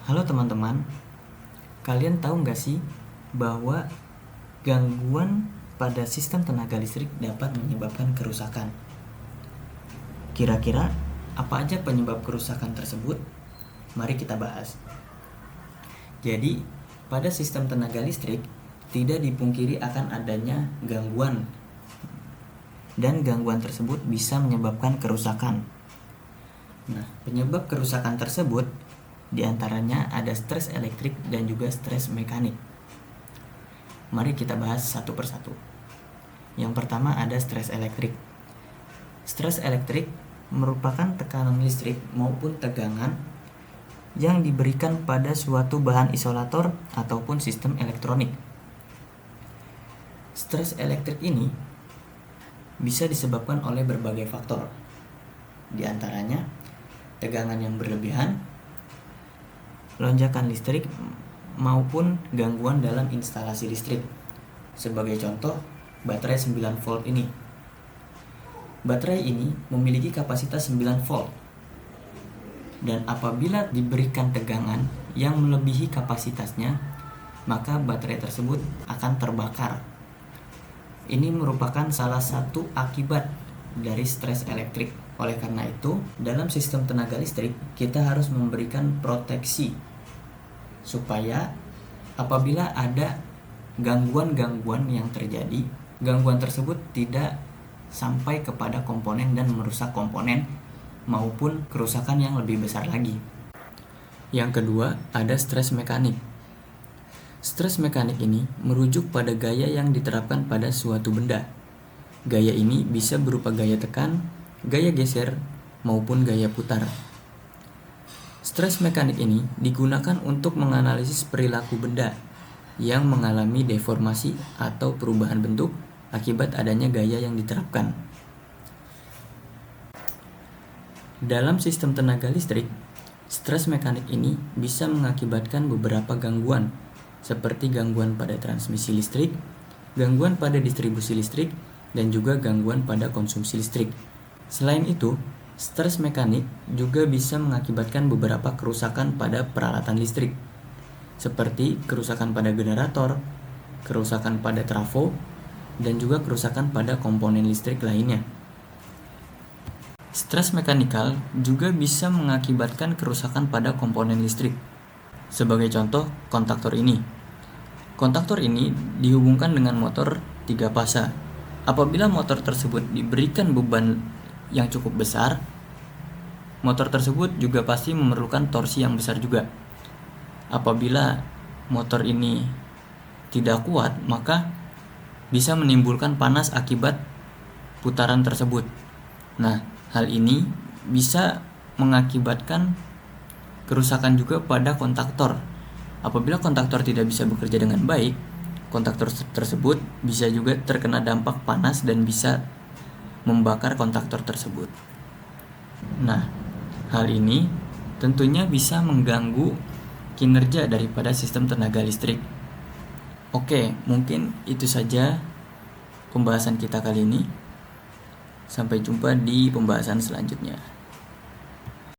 Halo teman-teman, kalian tahu nggak sih bahwa gangguan pada sistem tenaga listrik dapat menyebabkan kerusakan? Kira-kira apa aja penyebab kerusakan tersebut? Mari kita bahas. Jadi, pada sistem tenaga listrik tidak dipungkiri akan adanya gangguan, dan gangguan tersebut bisa menyebabkan kerusakan. Nah, penyebab kerusakan tersebut di antaranya ada stres elektrik dan juga stres mekanik. Mari kita bahas satu persatu. Yang pertama ada stres elektrik. Stres elektrik merupakan tekanan listrik maupun tegangan yang diberikan pada suatu bahan isolator ataupun sistem elektronik. Stres elektrik ini bisa disebabkan oleh berbagai faktor. Di antaranya tegangan yang berlebihan, lonjakan listrik, maupun gangguan dalam instalasi listrik. Sebagai contoh, baterai 9 volt ini. Baterai ini memiliki kapasitas 9 volt. Dan apabila diberikan tegangan yang melebihi kapasitasnya, maka baterai tersebut akan terbakar. Ini merupakan salah satu akibat dari stres elektrik. Oleh karena itu, dalam sistem tenaga listrik, kita harus memberikan proteksi supaya apabila ada gangguan-gangguan yang terjadi, gangguan tersebut tidak sampai kepada komponen dan merusak komponen maupun kerusakan yang lebih besar lagi. Yang kedua, ada stres mekanik. Stres mekanik ini merujuk pada gaya yang diterapkan pada suatu benda. Gaya ini bisa berupa gaya tekan, gaya geser, maupun gaya putar. Stres mekanik ini digunakan untuk menganalisis perilaku benda yang mengalami deformasi atau perubahan bentuk akibat adanya gaya yang diterapkan. Dalam sistem tenaga listrik, stres mekanik ini bisa mengakibatkan beberapa gangguan, seperti gangguan pada transmisi listrik, gangguan pada distribusi listrik, dan juga gangguan pada konsumsi listrik. Selain itu, stres mekanik juga bisa mengakibatkan beberapa kerusakan pada peralatan listrik, seperti kerusakan pada generator, kerusakan pada trafo, dan juga kerusakan pada komponen listrik lainnya. Stres mekanikal juga bisa mengakibatkan kerusakan pada komponen listrik. Sebagai contoh, kontaktor ini. Kontaktor ini dihubungkan dengan motor 3 fasa. Apabila motor tersebut diberikan beban yang cukup besar, motor tersebut juga pasti memerlukan torsi yang besar juga. Apabila motor ini tidak kuat, maka bisa menimbulkan panas akibat putaran tersebut. Nah, hal ini bisa mengakibatkan kerusakan juga pada kontaktor. Apabila kontaktor tidak bisa bekerja dengan baik, kontaktor tersebut bisa juga terkena dampak panas dan bisa membakar kontaktor tersebut. Nah, hal ini tentunya bisa mengganggu kinerja daripada sistem tenaga listrik. Oke, mungkin itu saja pembahasan kita kali ini. Sampai jumpa di pembahasan selanjutnya.